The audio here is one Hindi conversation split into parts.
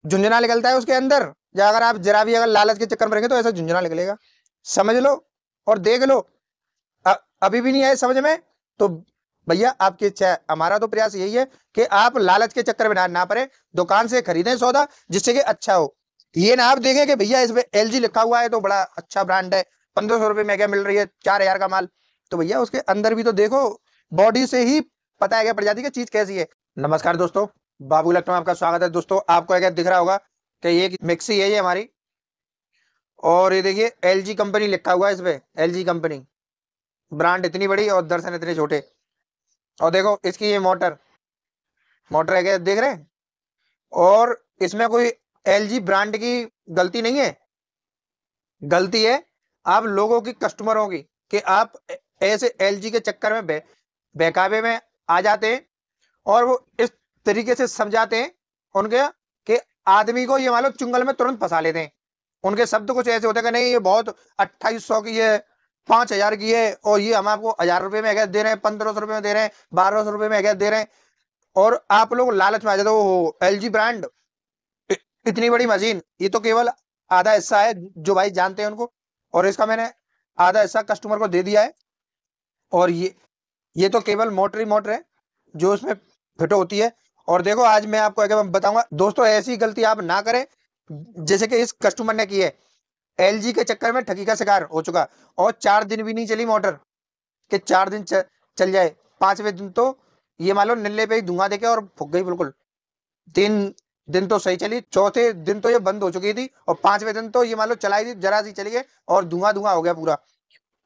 झुंझुना निकलता है उसके अंदर, या अगर आप जरा भी अगर लालच के चक्कर में रहेंगे तो ऐसा झुंझुना निकलेगा। समझ लो और देख लो। अभी भी नहीं आए समझ में? तो भैया आपकी इच्छा है, हमारा तो प्रयास यही है कि आप लालच के चक्कर में ना पड़े, दुकान से खरीदें सौदा जिससे कि अच्छा हो। ये ना आप देखें कि भैया इसमें एलजी लिखा हुआ है तो बड़ा अच्छा ब्रांड है, 1500 रुपए में क्या मिल रही है, 4000 का माल। तो भैया उसके अंदर भी तो देखो, बॉडी से ही पता है क्या प्रजाति की चीज कैसी है। नमस्कार दोस्तों, बाबू इलेक्ट्रॉन में आपका स्वागत है। दोस्तों आपको क्या दिख रहा होगा कि ये मिक्सी है ये हमारी, और ये देखिए एलजी कंपनी लिखा हुआ है इस पे, एलजी कंपनी, ब्रांड इतनी बड़ी और दर्शन इतने छोटे। और देखो इसकी ये मोटर, मोटर है क्या देख रहे हैं? और इसमें कोई एलजी ब्रांड की गलती नहीं है, गलती है आप लोगों की, कस्टमरों की, कि आप ऐसे एलजी के चक्कर में बहकावे में आ जाते हैं। और वो इस तरीके से समझाते हैं उनके कि आदमी को ये मान लो चुंगल में तुरंत फंसा लेते हैं। उनके शब्द कुछ ऐसे होते हैं कि नहीं ये बहुत 2800 की है, 5000 की है, और ये हम आपको 1000 रुपए में अगैस दे रहे हैं, 1500 रुपए में दे रहे हैं, 1200 रुपए में अगैस दे रहे हैं। और आप लोग लालच में आ जाते हो, एलजी ब्रांड इतनी बड़ी मशीन, ये तो केवल आधा हिस्सा है जो भाई जानते हैं उनको, और इसका मैंने आधा हिस्सा कस्टमर को दे दिया है। और ये तो केवल मोटर ही मोटर है जो उसमें फिट होती है। और देखो आज मैं आपको अगर बताऊंगा दोस्तों, ऐसी गलती आप ना करें जैसे कि इस कस्टमर ने की है। एलजी के चक्कर में ठगी का शिकार हो चुका, और 4 दिन भी नहीं चली मोटर, कि 4 दिन चल जाए। 5वें दिन तो ये मान लो निल्ले पे ही धुआं देके और फूक गई बिल्कुल। 3 दिन तो सही चली, चौथे दिन तो ये बंद हो चुकी थी, और 5वें दिन तो ये मान लो चलाई थी, जरा सी चली गई और धुआं धुआं हो गया पूरा।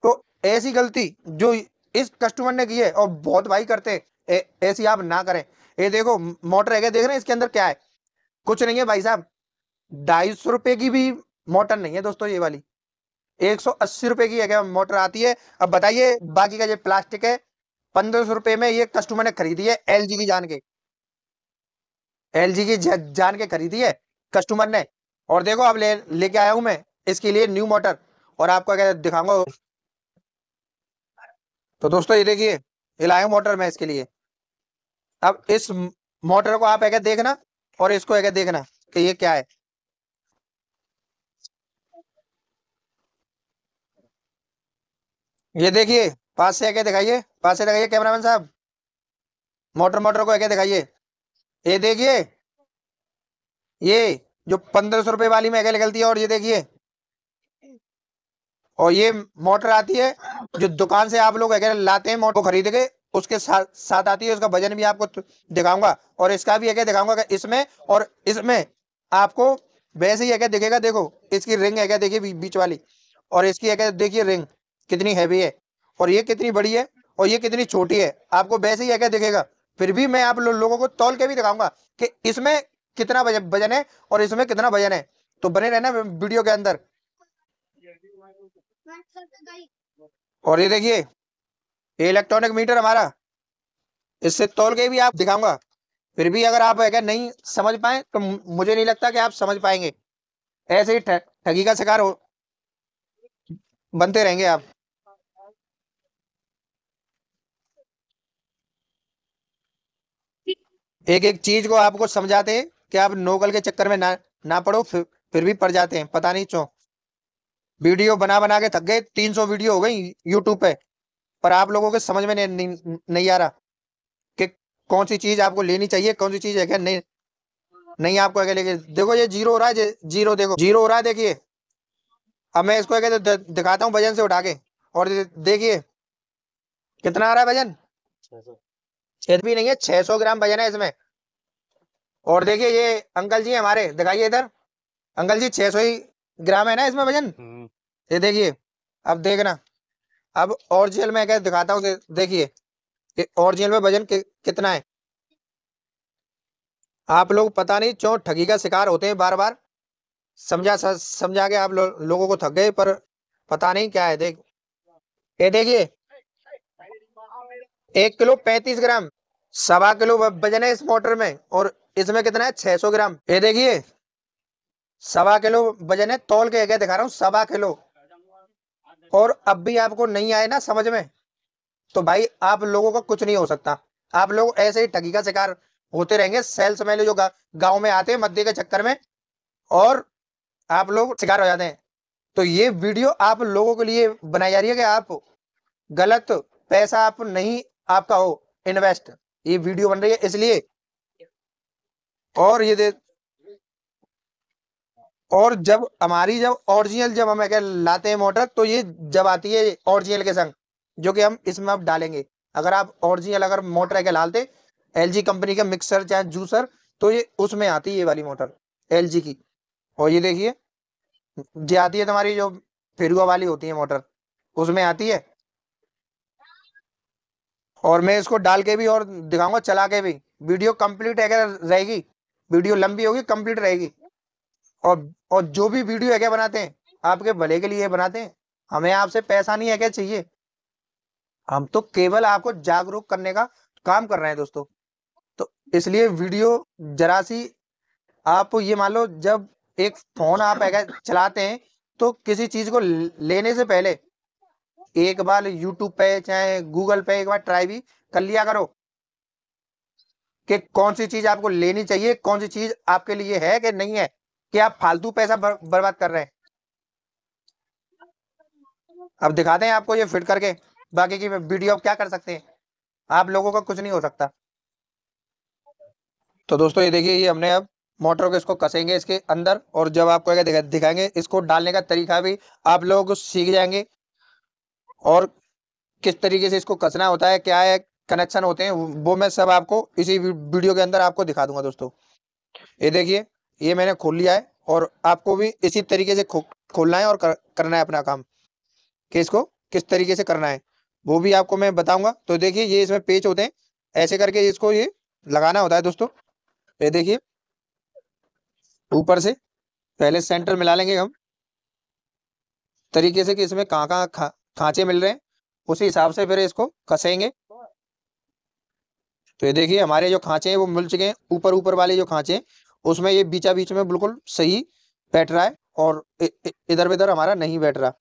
तो ऐसी गलती जो इस कस्टमर ने की है, और बहुत भाई करते हैं, ऐसी आप ना करें। ये देखो मोटर है क्या, देख रहे हैं इसके अंदर क्या है? कुछ नहीं है भाई साहब, 250 रुपए की भी मोटर नहीं है दोस्तों ये वाली, 180 रुपए की है क्या मोटर आती है। अब बताइए बाकी का ये प्लास्टिक है, 1500 रुपए में ये कस्टमर ने खरीदी है, एलजी की जान के, एलजी की जान के खरीदी है कस्टमर ने। और देखो अब लेके आया हूं मैं इसके लिए न्यू मोटर, और आपको क्या दिखाऊंगा। तो दोस्तों ये देखिए, ये लाया हूं मोटर मैं इसके लिए। अब इस मोटर को आप क्या देखना, और इसको क्या देखना कि ये क्या है। ये देखिए, पास से क्या दिखाइए, पास से दिखाइए कैमरामैन साहब, मोटर मोटर को क्या दिखाइए। ये देखिए, ये जो 1500 रुपए वाली में क्या निकलती है, और ये देखिए, और ये मोटर आती है जो दुकान से आप लोग अगर लाते हैं मोटर को खरीद के, उसके साथ साथ आती है। उसका वजन भी आपको दिखाऊंगा, और इसका भी क्या दिखाऊंगा कि इसमें और इसमें आपको वैसे ही क्या दिखेगा। देखो इसकी रिंग है क्या, देखिए बीच वाली, और इसकी है क्या देखिए रिंग कितनी हैवी है, और ये कितनी बड़ी है, और ये कितनी छोटी है, आपको वैसे ही है क्या दिखेगा। फिर भी मैं आप लोगों को तौल के भी दिखाऊंगा कि इसमें कितना वजन है और इसमें कितना वजन है। तो बने रहना वीडियो के अंदर। और ये देखिए, ये इलेक्ट्रॉनिक मीटर हमारा, इससे तौल के भी आप दिखाऊंगा। फिर भी अगर आप अगर नहीं समझ पाए तो मुझे नहीं लगता कि आप समझ पाएंगे। ऐसे ही ठगी का शिकार हो बनते रहेंगे आप। एक एक चीज को आपको समझाते हैं कि आप नोकल के चक्कर में ना पड़ो, फिर भी पड़ जाते हैं, पता नहीं क्यों। वीडियो बना बना के थक गए, 300 वीडियो हो गई यूट्यूब पे, पर आप लोगों के समझ में नहीं आ रहा कि कौन सी चीज आपको लेनी चाहिए, कौन सी चीज है क्या नहीं। नहीं आपको क्या लेके देखो, ये जीरो हो रहा है, जीरो देखो, जीरो हो रहा है देखिए। अब मैं इसको क्या दिखाता हूँ वजन से उठा के, और देखिए कितना आ रहा है वजन। 6 भी नहीं है, 600 ग्राम वजन है इसमें। और देखिए ये अंकल जी हमारे, दिखाइए इधर, अंकल जी 600 ही ग्राम है ना इसमें वजन। ये देखिए, अब देखना, अब ओरिजिनल में क्या दिखाता हूँ देखिए, ओरिजिनल में वजन कितना है। आप लोग पता नहीं क्यों ठगी का शिकार होते हैं बार बार, समझा के आप लोगों को थक गए, पर पता नहीं क्या है। ये देखिए, 1 किलो 35 ग्राम, 1.25 किलो वजन है इस मोटर में, और इसमें कितना है 600 ग्राम। ये देखिए 1.25 किलो वजन है, तौल के क्या दिखा रहा हूँ, 1.25 किलो। और अब भी आपको नहीं आए ना समझ में, तो भाई आप लोगों का कुछ नहीं हो सकता। आप लोग ऐसे ही ठगी का शिकार होते रहेंगे सेल्स मैन जो गांव में आते हैं मध्य के चक्कर में, और आप लोग शिकार हो जाते हैं। तो ये वीडियो आप लोगों के लिए बनाई जा रही है कि आप गलत पैसा आप नहीं आपका हो इन्वेस्ट, ये वीडियो बन रही है इसलिए। और ये दे और जब हमारी जब ओरिजिनल जब हम अगर लाते हैं मोटर, तो ये जब आती है ओरिजिनल के संग, जो कि हम इसमें अब डालेंगे। अगर आप ओरिजिनल अगर मोटर अगर डालते एलजी कंपनी का मिक्सर चाहे जूसर, तो ये उसमें आती है ये वाली मोटर एलजी की। और ये देखिए ये आती है तुम्हारी जो फेरुआ वाली होती है मोटर, उसमें आती है। और मैं इसको डाल के भी और दिखाऊंगा चला के भी, वीडियो कंप्लीट अगर रहेगी, वीडियो लंबी होगी कंप्लीट रहेगी। और जो भी वीडियो है क्या बनाते हैं आपके भले के लिए बनाते हैं, हमें आपसे पैसा नहीं है क्या चाहिए, हम तो केवल आपको जागरूक करने का काम कर रहे हैं दोस्तों। तो इसलिए वीडियो जरा सी आप ये मान लो, जब एक फोन आप अगर चलाते हैं तो किसी चीज को लेने से पहले एक बार यूट्यूब पे चाहे गूगल पे एक बार ट्राई भी कर लिया करो कि कौन सी चीज आपको लेनी चाहिए, कौन सी चीज आपके लिए है कि नहीं है, कि आप फालतू पैसा बर्बाद कर रहे हैं। अब दिखाते हैं आपको ये फिट करके, बाकी की वीडियो आप क्या कर सकते हैं, आप लोगों का कुछ नहीं हो सकता। तो दोस्तों ये देखिए, ये हमने अब मोटर को इसको कसेंगे इसके अंदर, और जब आपको दिखाएंगे इसको डालने का तरीका भी आप लोग सीख जाएंगे, और किस तरीके से इसको कसना होता है, क्या है कनेक्शन होते हैं, वो मैं सब आपको इसी वीडियो के अंदर आपको दिखा दूंगा दोस्तों। ये देखिए, ये मैंने खोल लिया है, और आपको भी इसी तरीके से खोलना है और करना है अपना काम, कि इसको किस तरीके से करना है वो भी आपको मैं बताऊंगा। तो देखिए, ये इसमें पेच होते हैं, ऐसे करके इसको ये लगाना होता है दोस्तों। ये देखिए, ऊपर से पहले सेंटर मिला लेंगे हम तरीके से, कि इसमें कहाँ कहाँ खांचे मिल रहे हैं, उसी हिसाब से फिर इसको कसेंगे। तो ये देखिए, हमारे जो खांचे हैं वो मिल चुके हैं, ऊपर ऊपर वाले जो खांचे हैं उसमें ये बीचा बीच में बिल्कुल सही बैठ रहा है, और इधर उधर हमारा नहीं बैठ रहा।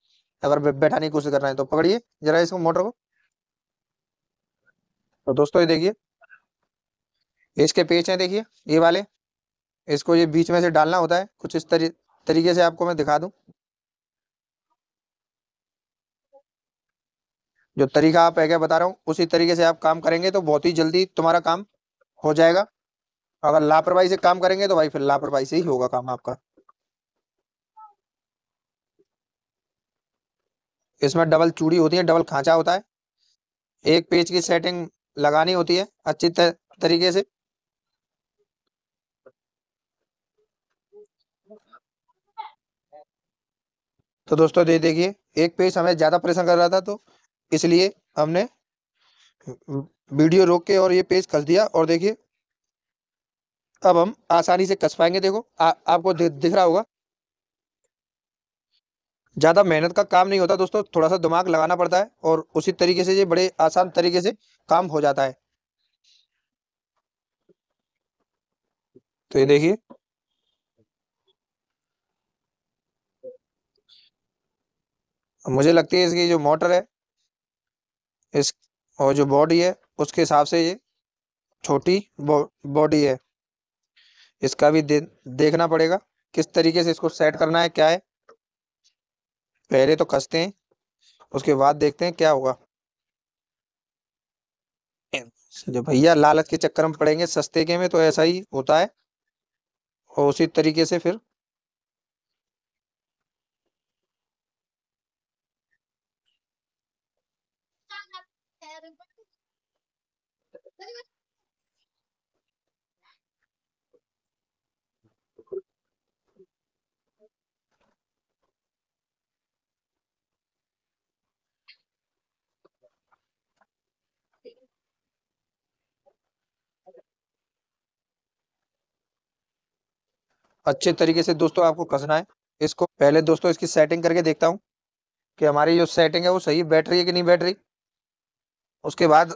अगर बैठाने की कोशिश कर रहे हैं तो पकड़िए जरा इसको मोटर को। तो दोस्तों ये देखिए, इसके पेच हैं देखिए ये वाले, इसको ये बीच में से डालना होता है कुछ इस तरीके से, आपको मैं दिखा दूं जो तरीका आप है क्या बता रहा हूँ, उसी तरीके से आप काम करेंगे तो बहुत ही जल्दी तुम्हारा काम हो जाएगा। अगर लापरवाही से काम करेंगे तो भाई फिर लापरवाही से ही होगा काम आपका। इसमें डबल चूड़ी होती है, डबल खांचा होता है, एक पेज की सेटिंग लगानी होती है अच्छी तरीके से। तो दोस्तों देखिए, एक पेज हमें ज्यादा परेशान कर रहा था, तो इसलिए हमने वीडियो रोक के और ये पेज कस दिया। और देखिए, अब हम आसानी से कस पाएंगे। देखो आपको दिख रहा होगा, ज्यादा मेहनत का काम नहीं होता दोस्तों, थोड़ा सा दिमाग लगाना पड़ता है, और उसी तरीके से ये बड़े आसान तरीके से काम हो जाता है। तो ये देखिए, मुझे लगती है इसकी जो मोटर है इस और जो बॉडी है उसके हिसाब से ये छोटी बॉडी है। इसका भी देखना पड़ेगा किस तरीके से इसको सेट करना है क्या है। पहले तो कसते हैं, उसके बाद देखते हैं क्या होगा। जो भैया लालच के चक्कर में पड़ेंगे सस्ते के में, तो ऐसा ही होता है, और उसी तरीके से फिर अच्छे तरीके से दोस्तों आपको कसना है इसको। पहले दोस्तों इसकी सेटिंग करके देखता हूँ कि हमारी जो सेटिंग है वो सही बैठ रही है कि नहीं बैठ रही, उसके बाद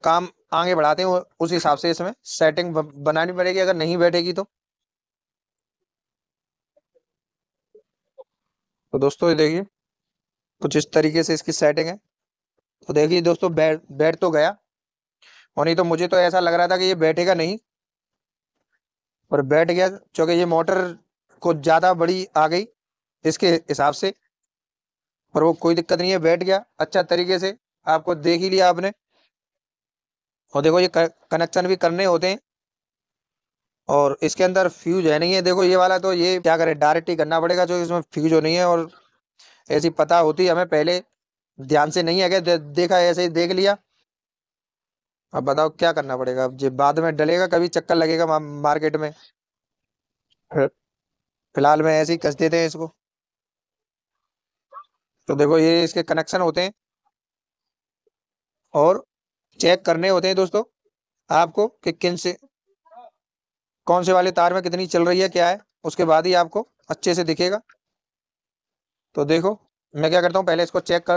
काम आगे बढ़ाते हैं। उस हिसाब से इसमें सेटिंग बनानी पड़ेगी, अगर नहीं बैठेगी तो दोस्तों ये देखिए, कुछ इस तरीके से इसकी सेटिंग है। तो देखिए दोस्तों, बैठ बैठ तो गया, और नहीं तो मुझे तो ऐसा लग रहा था कि ये बैठेगा नहीं, और बैठ गया, क्योंकि ये मोटर को ज्यादा बड़ी आ गई इसके हिसाब से। पर वो कोई दिक्कत नहीं है, बैठ गया अच्छा तरीके से। आपको देख ही लिया आपने। और देखो ये कनेक्शन भी करने होते हैं। और इसके अंदर फ्यूज है नहीं है, देखो ये वाला, तो ये क्या करे, डायरेक्ट ही करना पड़ेगा, जो इसमें फ्यूज हो नहीं है। और ऐसी पता होती हमें पहले, ध्यान से नहीं है क्या, देखा ऐसे ही देख लिया। अब बताओ क्या करना पड़ेगा, अब ये बाद में डलेगा, कभी चक्कर लगेगा मार्केट में। फिर- फिलहाल में ऐसे ही कस देते हैं इसको। तो देखो ये इसके कनेक्शन होते हैं, और चेक करने होते हैं दोस्तों आपको कि किन से, कौन से वाले तार में कितनी चल रही है क्या है, उसके बाद ही आपको अच्छे से दिखेगा। तो देखो मैं क्या करता हूँ, पहले इसको चेक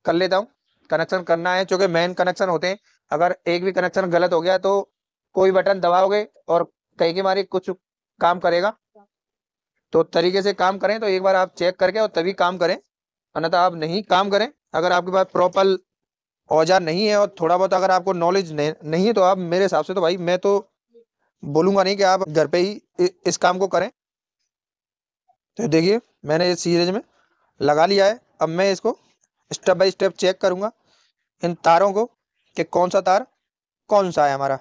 कर लेता हूँ। कनेक्शन करना है, क्योंकि मेन कनेक्शन होते हैं। अगर एक भी कनेक्शन गलत हो गया तो कोई बटन दबाओगे और कहीं की मारी कुछ काम करेगा। तो तरीके से काम करें तो एक बार आप चेक करके और तभी काम करें, अन्यथा आप नहीं काम करें। अगर आपके पास प्रॉपर औजार नहीं है और थोड़ा बहुत अगर आपको नॉलेज नहीं है, तो आप मेरे हिसाब से तो भाई मैं तो बोलूंगा नहीं कि आप घर पे ही इस काम को करें। तो देखिए मैंने इस सीरीज में लगा लिया है। अब मैं इसको स्टेप बाय स्टेप चेक करूंगा इन तारों को, कि कौन सा तार कौन सा है हमारा।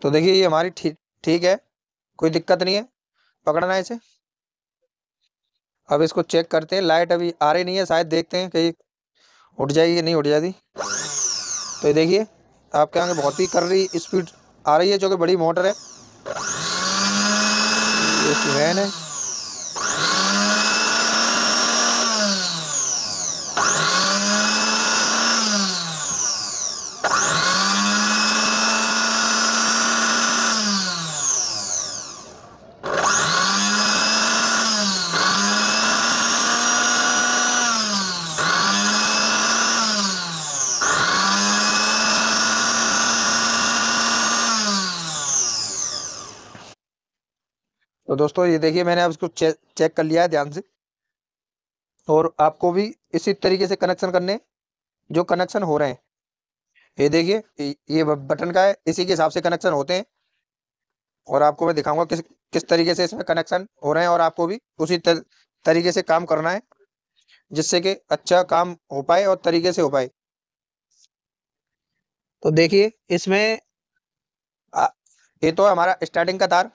तो देखिए ये हमारी ठीक ठीक है, कोई दिक्कत नहीं है। पकड़ना है इसे। अब इसको चेक करते हैं, लाइट अभी आ रही नहीं है, शायद देखते हैं कहीं उठ जाएगी कि नहीं उठ जाती। तो ये देखिए आपके आगे बहुत ही कर रही स्पीड आ रही है, जो कि बड़ी मोटर है, ये इसकी वैन है। तो दोस्तों ये देखिए मैंने अब इसको चेक कर लिया है ध्यान से। और आपको भी इसी तरीके से कनेक्शन करने हैं, जो कनेक्शन हो रहे हैं। ये देखिए ये बटन का है, इसी के हिसाब से कनेक्शन होते हैं। और आपको मैं दिखाऊंगा किस किस तरीके से इसमें कनेक्शन हो रहे हैं, और आपको भी उसी तरीके से काम करना है, जिससे कि अच्छा काम हो पाए और तरीके से हो पाए। तो देखिए इसमें आ, ये तो है हमारा स्टार्टिंग का तार।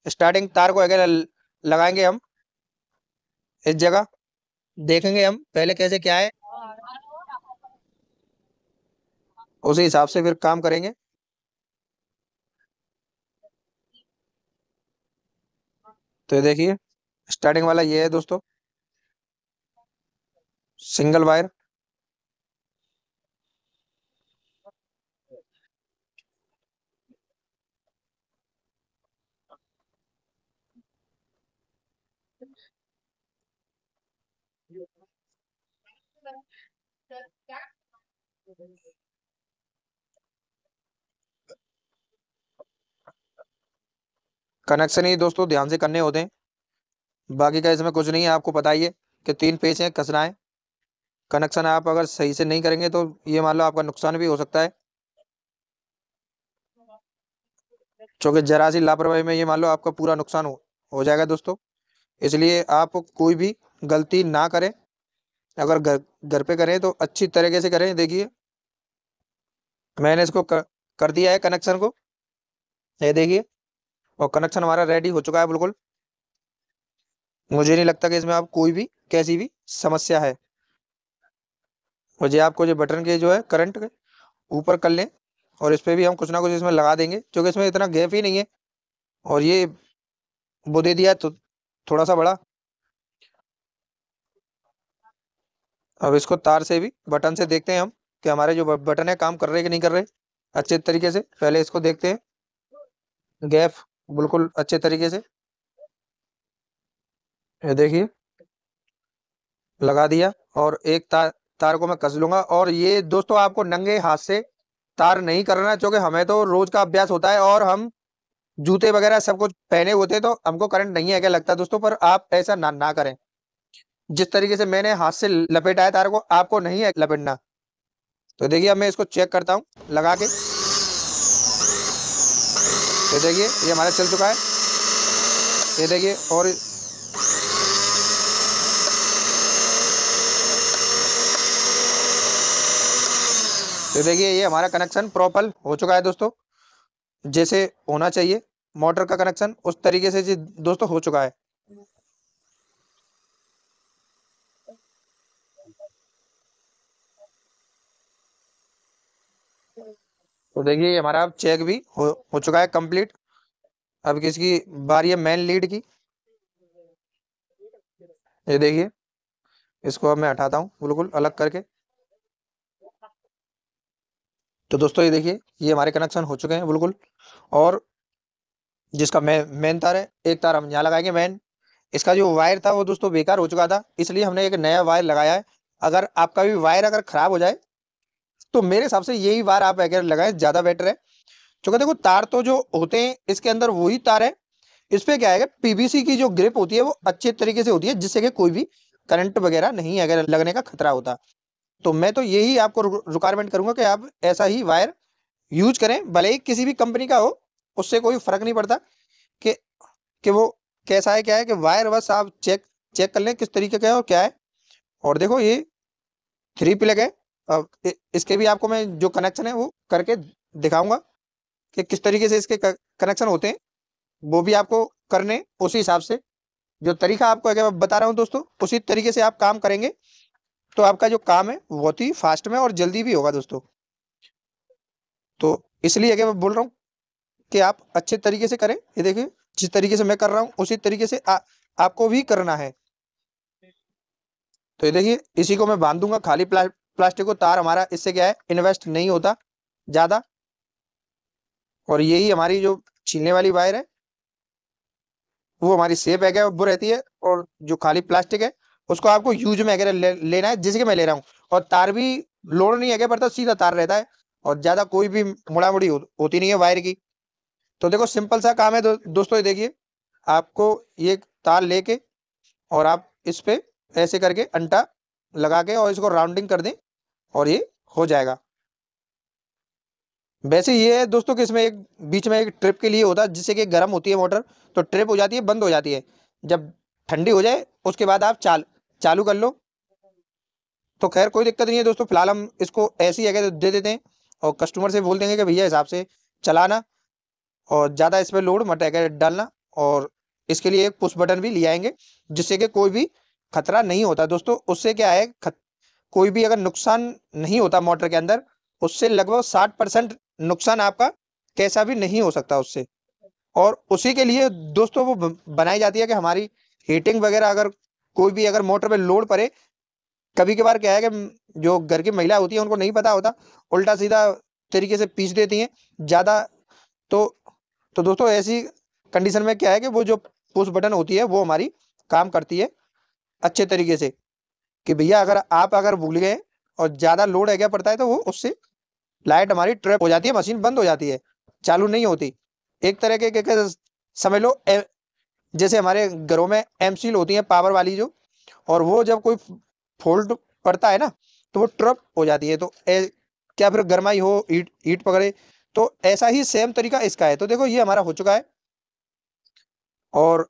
स्टार्टिंग तार को अगर लगाएंगे हम इस जगह, देखेंगे हम पहले कैसे क्या है, उसी हिसाब से फिर काम करेंगे। तो ये देखिए स्टार्टिंग वाला ये है दोस्तों, सिंगल वायर। कनेक्शन ही दोस्तों ध्यान से करने होते हैं, बाकी का इसमें कुछ नहीं है। आपको पता ही है कि तीन पेच हैं, कसना है। कनेक्शन आप अगर सही से नहीं करेंगे तो ये मान लो आपका नुकसान भी हो सकता है, क्योंकि जरा सी लापरवाही में ये मान लो आपका पूरा नुकसान हो जाएगा दोस्तों। इसलिए आप कोई भी गलती ना करें। अगर घर घर पे करें तो अच्छी तरीके से करें। देखिए मैंने इसको कर दिया है कनेक्शन को, ये देखिए। और कनेक्शन हमारा रेडी हो चुका है बिल्कुल। मुझे नहीं लगता कि इसमें आप कोई भी कैसी भी समस्या है। मुझे आपको जो बटन के जो है करंट के ऊपर कर लें, और इस पे भी हम कुछ ना कुछ इसमें लगा देंगे, क्योंकि इसमें इतना गैप ही नहीं है। और ये वो दे दिया है तो थोड़ा सा बड़ा। अब इसको तार से भी बटन से देखते हैं हम कि हमारे जो बटन है काम कर रहे हैं कि नहीं कर रहे अच्छे तरीके से। पहले इसको देखते हैं, गैप बिल्कुल अच्छे तरीके से। ये देखिए लगा दिया। और एक तार को मैं कस लूंगा। और ये दोस्तों आपको नंगे हाथ से तार नहीं करना, क्योंकि हमें तो रोज का अभ्यास होता है और हम जूते वगैरह सब कुछ पहने होते हैं, तो हमको करंट नहीं है क्या लगता है दोस्तों। पर आप ऐसा ना करें। जिस तरीके से मैंने हाथ से लपेटा है तार को, आपको नहीं है लपेटना। तो देखिए अब मैं इसको चेक करता हूँ लगा के। ये देखिए ये हमारा चल चुका है, ये देखिए। और ये देखिए ये हमारा कनेक्शन प्रॉपर हो चुका है दोस्तों, जैसे होना चाहिए मोटर का कनेक्शन उस तरीके से जी दोस्तों हो चुका है। तो देखिए ये हमारा अब चेक भी हो चुका है कंप्लीट। अब किसकी बारी है, मेन लीड की। ये देखिए इसको अब मैं हटाता हूँ बिल्कुल अलग करके। तो दोस्तों ये देखिए ये हमारे कनेक्शन हो चुके हैं बिल्कुल। और जिसका मेन तार है, एक तार हम यहाँ लगाएंगे मेन। इसका जो वायर था वो दोस्तों बेकार हो चुका था, इसलिए हमने एक नया वायर लगाया है। अगर आपका भी वायर अगर खराब हो जाए तो मेरे हिसाब से यही वायर आप अगर लगाएं ज्यादा बेटर है। क्योंकि देखो तार तो जो होते हैं इसके अंदर वही तार है। इस पे क्या है, पीवीसी की जो ग्रिप होती है वो अच्छे तरीके से होती है, जिससे कि कोई भी करंट वगैरह नहीं अगर लगने का खतरा होता। तो मैं तो यही आपको रिक्वायरमेंट करूंगा कि आप ऐसा ही वायर यूज करें, भले ही किसी भी कंपनी का हो, उससे कोई फर्क नहीं पड़ता कि वो कैसा है क्या है। कि वायर बस आप चेक चेक कर लें किस तरीके का है और क्या है। और देखो ये 3 प्लग है। अब इसके भी आपको मैं जो कनेक्शन है वो करके दिखाऊंगा कि किस तरीके से इसके कनेक्शन होते हैं। वो भी आपको करने उसी हिसाब से जो तरीका आपको अगर मैं बता रहा हूँ दोस्तों, उसी तरीके से आप काम करेंगे तो आपका जो काम है बहुत ही फास्ट में और जल्दी भी होगा दोस्तों। तो इसलिए अगर मैं बोल रहा हूँ कि आप अच्छे तरीके से करें। ये देखिए जिस तरीके से मैं कर रहा हूँ उसी तरीके से आपको भी करना है। तो ये देखिए इसी को मैं बांध दूंगा खाली प्लास्टिक को। तार हमारा इससे क्या है, इन्वेस्ट नहीं होता ज्यादा। और यही हमारी जो छीलने वाली वायर है वो हमारी सेफ है क्या वो रहती है। और जो खाली प्लास्टिक है उसको आपको यूज में अगर लेना है, जैसे कि मैं ले रहा हूँ। और तार भी लोड नहीं है पड़ता, सीधा तार रहता है और ज्यादा कोई भी मुड़ा मुड़ी होती नहीं है वायर की। तो देखो सिंपल सा काम है दोस्तों। ये देखिए आपको ये तार लेके और आप इस पे ऐसे करके अंटा लगा के और इसको राउंडिंग कर दें और ये हो जाएगा। वैसे ये है दोस्तों कि इसमें एक बीच में एक ट्रिप के लिए होता है, जिससे कि गर्म होती है मोटर तो ट्रिप हो जाती है, बंद हो जाती है। जब ठंडी हो जाए उसके बाद आप चालू कर लो। तो खैर कोई दिक्कत नहीं है दोस्तों, फिलहाल हम इसको ऐसी जगह दे देते हैं और कस्टमर से बोल देंगे कि भैया हिसाब से चलाना और ज़्यादा इस पर लोड मत डालना। और इसके लिए एक पुश बटन भी ले आएंगे, जिससे कि कोई भी खतरा नहीं होता दोस्तों। उससे क्या है कोई भी अगर नुकसान नहीं होता मोटर के अंदर, उससे लगभग 60% नुकसान आपका कैसा भी नहीं हो सकता उससे। और उसी के लिए दोस्तों वो बनाई जाती है कि हमारी हीटिंग वगैरह अगर कोई भी अगर मोटर पे लोड पड़े। कभी कभार क्या है कि जो घर की महिला होती है उनको नहीं पता होता, उल्टा सीधा तरीके से पीस देती हैं ज्यादा। तो दोस्तों ऐसी कंडीशन में क्या है कि वो जो पुश बटन होती है वो हमारी काम करती है अच्छे तरीके से। कि भैया अगर आप अगर भूल गए और ज्यादा लोड है क्या पड़ता है तो वो उससे लाइट हमारी ट्रैप हो जाती है, मशीन बंद हो जाती है, चालू नहीं होती। एक तरह के समझ लो जैसे हमारे घरों में एमसील होती है पावर वाली जो, और वो जब कोई फॉल्ट पड़ता है ना तो वो ट्रप हो जाती है। तो क्या फिर गर्माई हो, हीट हीट पकड़े, तो ऐसा ही सेम तरीका इसका है। तो देखो ये हमारा हो चुका है और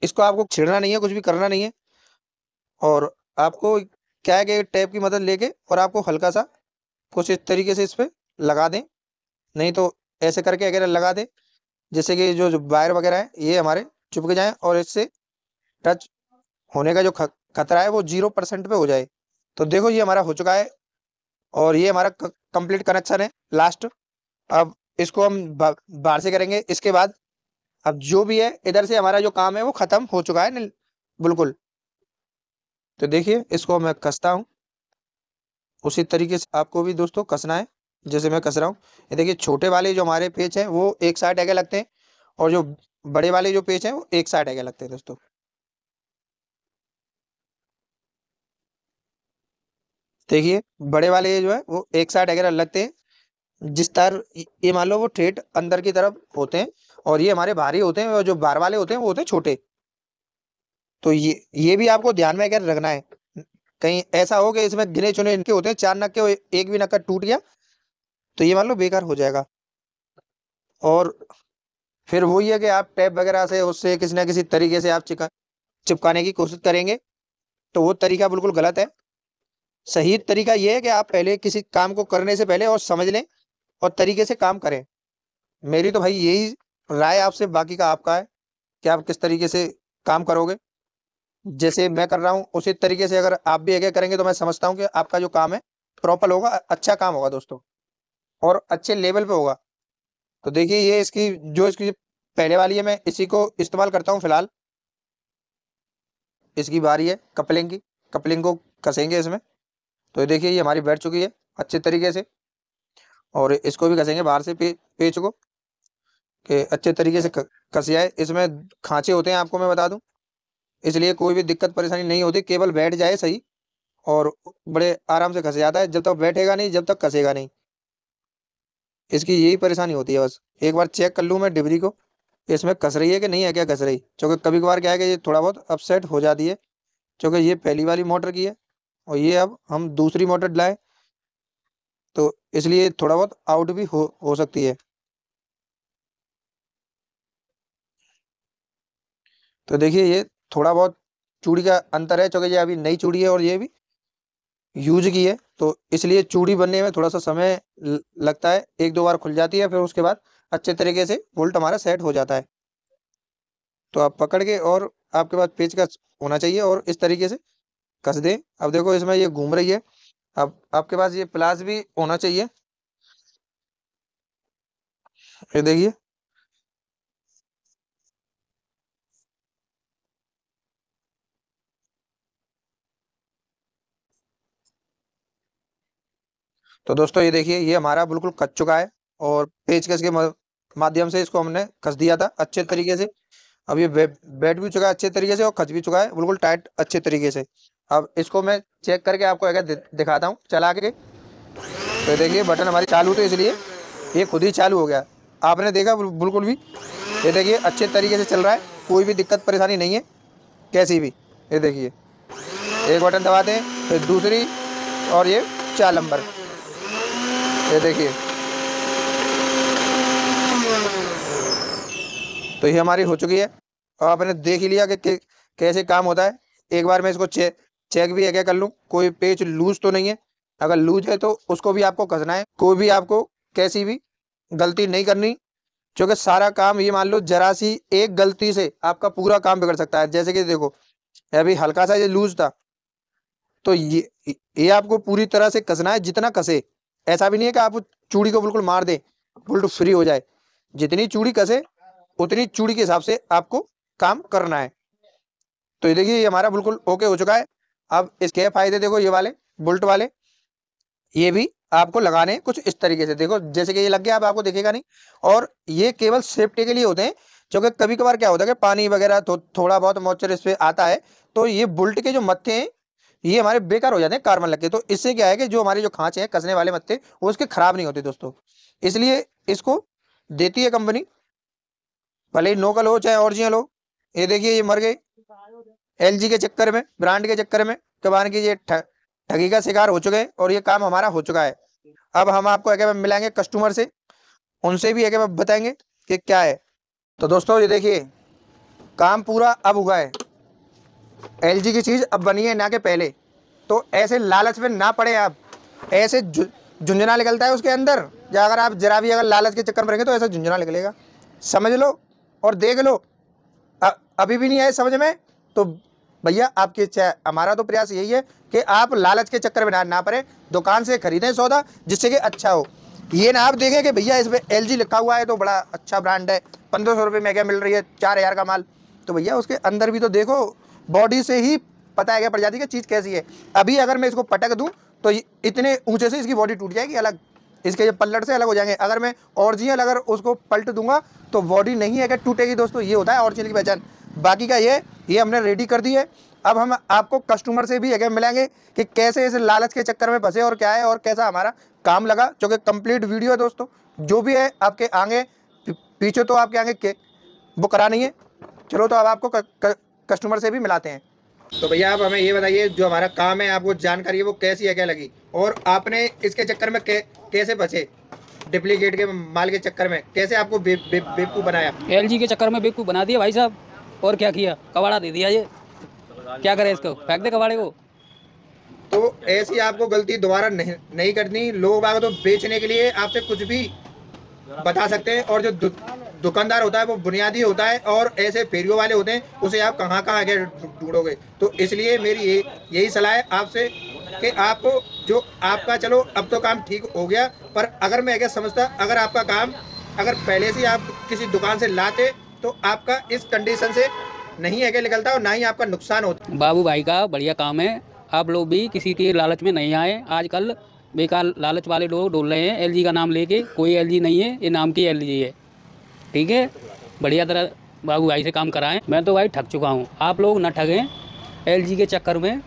इसको आपको छेड़ना नहीं है, कुछ भी करना नहीं है। और आपको क्या है कि टेप की मदद लेके और आपको हल्का सा कुछ इस तरीके से इस पे लगा दें, नहीं तो ऐसे करके अगर लगा दें जैसे कि जो वायर वगैरह है ये हमारे चुपक जाएं और इससे टच होने का जो खतरा है वो 0% पे हो जाए। तो देखो ये हमारा हो चुका है और ये हमारा कंप्लीट कनेक्शन है लास्ट। अब इसको हम बाहर से करेंगे इसके बाद। अब जो भी है इधर से हमारा जो काम है वो खत्म हो चुका है बिल्कुल। तो देखिए इसको मैं कसता हूँ उसी तरीके से आपको भी दोस्तों कसना है जैसे मैं कस रहा हूँ। ये देखिए छोटे वाले जो हमारे पेच हैं वो एक साइड आगे लगते हैं और जो बड़े वाले जो पेच हैं वो एक साइड आगे लगते हैं दोस्तों। देखिए बड़े वाले जो है वो एक साइड आगे लगते हैं। जिस तार ये मान लो वो ठेठ अंदर की तरफ होते हैं और ये हमारे भारी होते हैं, और जो बाहर वाले होते हैं वो होते हैं छोटे। तो ये भी आपको ध्यान में अगर रखना है। कहीं ऐसा हो कि इसमें गिने चुने इनके होते हैं 4 नग के, एक भी नक्का टूट गया तो ये मान लो बेकार हो जाएगा। और फिर वही है कि आप टैप वगैरह से उससे किसी ना किसी तरीके से आप चिपकाने की कोशिश करेंगे, तो वो तरीका बिल्कुल गलत है। सही तरीका ये है कि आप पहले किसी काम को करने से पहले और समझ लें और तरीके से काम करें। मेरी तो भाई यही राय आपसे, बाकी का आपका है कि आप किस तरीके से काम करोगे। जैसे मैं कर रहा हूँ उसी तरीके से अगर आप भी आगे करेंगे तो मैं समझता हूँ कि आपका जो काम है प्रॉपर होगा, अच्छा काम होगा दोस्तों, और अच्छे लेवल पे होगा। तो देखिए ये इसकी पहले वाली है, मैं इसी को इस्तेमाल करता हूँ फिलहाल। इसकी बारी है कपलिंग की, कपलिंग को कसेंगे इसमें। तो ये देखिए ये हमारी बैठ चुकी है अच्छे तरीके से, और इसको भी कसेंगे बाहर से पेच को, कि अच्छे तरीके से कस जाए। इसमें खांचे होते हैं आपको मैं बता दूं, इसलिए कोई भी दिक्कत परेशानी नहीं होती, केवल बैठ जाए सही और बड़े आराम से कस जाता है। जब तक बैठेगा नहीं, जब तक कसेगा नहीं, इसकी यही परेशानी होती है बस। एक बार चेक कर लूँ मैं डिबरी को, इसमें कस रही है कि नहीं है, क्या कस रही, क्योंकि कभी कभार क्या है कि ये थोड़ा बहुत अपसेट हो जाती है, क्योंकि ये पहली वाली मोटर की है और ये अब हम दूसरी मोटर लाए, तो इसलिए थोड़ा बहुत आउट भी हो सकती है। तो देखिए ये थोड़ा बहुत चूड़ी का अंतर है, क्योंकि ये अभी नई चूड़ी है और ये भी यूज की है, तो इसलिए चूड़ी बनने में थोड़ा सा समय लगता है। एक दो बार खुल जाती है, फिर उसके बाद अच्छे तरीके से बोल्ट हमारा सेट हो जाता है। तो आप पकड़ के, और आपके पास पेच का होना चाहिए और इस तरीके से कस दें। अब देखो इसमें ये घूम रही है, अब आपके पास ये प्लास भी होना चाहिए। ये देखिए, तो दोस्तों ये देखिए ये हमारा बिल्कुल कस चुका है, और पेचकस के माध्यम से इसको हमने कस दिया था अच्छे तरीके से। अब ये बैठ भी चुका है अच्छे तरीके से और खच भी चुका है बिल्कुल टाइट अच्छे तरीके से। अब इसको मैं चेक करके आपको अगर दिखाता हूँ चला के। तो देखिए बटन हमारी चालू, तो इसलिए ये खुद ही चालू हो गया, आपने देखा बिल्कुल भी। ये देखिए अच्छे तरीके से चल रहा है, कोई भी दिक्कत परेशानी नहीं है कैसी भी। ये देखिए एक बटन दबाते हैं, फिर दूसरी, और ये 4 नंबर। ये देखिए तो ये हमारी हो चुकी है, और आपने देख ही लिया कि कैसे काम होता है। एक बार मैं इसको चेक भी क्या कर लूँ, कोई पेच लूज तो नहीं है। अगर लूज है तो उसको भी आपको कसना है, कोई भी आपको कैसी भी गलती नहीं करनी, क्योंकि सारा काम ये मान लो जरा सी एक गलती से आपका पूरा काम बिगड़ सकता है। जैसे कि देखो अभी हल्का सा ये लूज था, तो ये आपको पूरी तरह से कसना है, जितना कसे। ऐसा भी नहीं है कि आप चूड़ी को बिल्कुल मार दे बुल्ट फ्री हो जाए, जितनी चूड़ी कसे उतनी चूड़ी के हिसाब से आपको काम करना है। तो ये देखिए ये हमारा बिल्कुल ओके हो चुका है। अब इसके फायदे देखो, ये वाले बुल्ट वाले ये भी आपको लगाने हैं कुछ इस तरीके से। देखो जैसे कि ये लग गया, अब आपको दिखेगा नहीं, और ये केवल सेफ्टी के लिए होते हैं, क्योंकि कभी कभार क्या होता है कि पानी वगैरह थोड़ा बहुत मॉइस्चर इस पे आता है, तो ये बुल्ट के जो मत्थे हैं ये हमारे बेकार हो जाते हैं कार्बन लग के। तो इससे क्या है कि जो हमारे जो खांचे हैं कसने वाले मत्थे, वो उसके खराब नहीं होते दोस्तों। इसलिए इसको देती है कंपनी, भले ही लोकल हो चाहे ओरिजिनल हो। ये देखिए ये मर गए एलजी के चक्कर में, ब्रांड के चक्कर में, कबान की ये ठगी का शिकार हो चुके हैं, और ये काम हमारा हो चुका है। अब हम आपको एक मिलाएंगे कस्टमर से, उनसे भी एक बताएंगे कि क्या है। तो दोस्तों ये देखिए काम पूरा अब हुआ है, एलजी की चीज अब बनी है ना कि पहले। तो ऐसे लालच में ना पड़े आप, ऐसे झुंझुना निकलता है उसके अंदर, या अगर आप जरा भी अगर लालच के चक्कर में रहेंगे तो ऐसा झुंझुना निकलेगा। समझ लो और देख लो। अभी भी नहीं आए समझ में, तो भैया आपकी इच्छा है। हमारा तो प्रयास यही है कि आप लालच के चक्कर में ना पड़े, दुकान से खरीदें सौदा जिससे कि अच्छा हो। ये ना आप देखें कि भैया इसमें एलजी लिखा हुआ है तो बड़ा अच्छा ब्रांड है, 1500 रुपये में क्या मिल रही है 4000 का माल, तो भैया उसके अंदर भी तो देखो, बॉडी से ही पता है क्या पड़ जाती है चीज़ कैसी है। अभी अगर मैं इसको पटक दूँ तो इतने ऊंचे से इसकी बॉडी टूट जाएगी अलग, इसके ये पल्लट से अलग हो जाएंगे। अगर मैं ओरिजिनल अगर उसको पलट दूंगा तो बॉडी नहीं है कि टूटेगी दोस्तों, ये होता है ओरिजिनल की पहचान। बाकी का ये हमने रेडी कर दी है। अब हम आपको कस्टमर से भी अगर मिलेंगे कि कैसे इस लालच के चक्कर में फंसे और क्या है और कैसा हमारा काम लगा, जो कि कंप्लीट वीडियो है दोस्तों। जो भी है आपके आगे पीछे तो आपके आगे बुक करानी है। चलो तो अब आपको कस्टमर से भी मिलाते हैं। तो भैया आप हमें ये बताइए, जो हमारा काम है आपको जानकारी है वो कैसी है, क्या लगी, और आपने इसके चक्कर में कैसे बचे, डुप्लीकेट के माल के चक्कर में कैसे आपको बेवकूफ़ बनाया? एलजी के चक्कर में बेवकूफ़ बना दिया भाई साहब। और क्या किया, कबाड़ा दे दिया। ये क्या करे, इसको फेंक दे कबाड़े को। तो ऐसी आपको गलती दोबारा नहीं करनी। लोग आगे तो बेचने के लिए आपसे कुछ भी बता सकते हैं, और जो दुकानदार होता है वो बुनियादी होता है, और ऐसे फेरियों वाले होते हैं उसे आप कहाँ कहाँ आगे ढूंढोगे। तो इसलिए मेरी यही सलाह है आपसे कि आपको जो आपका, चलो अब तो काम ठीक हो गया, पर अगर मैं क्या समझता, अगर आपका काम अगर पहले से आप किसी दुकान से लाते तो आपका इस कंडीशन से नहीं है कि निकलता, और ना ही आपका नुकसान होता। बाबू भाई का बढ़िया काम है, आप लोग भी किसी के लालच में नहीं आए। आजकल बेकार लालच वाले लोग डोल रहे हैं एलजी का नाम लेके। कोई एलजी नहीं है, ये नाम की एलजी है। ठीक है, बढ़िया तरह बाबू भाई से काम कराएं। मैं तो भाई ठग चुका हूँ, आप लोग ना ठगें एलजी के चक्कर में।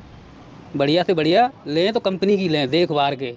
बढ़िया से बढ़िया लें तो कंपनी की लें, देख भार के।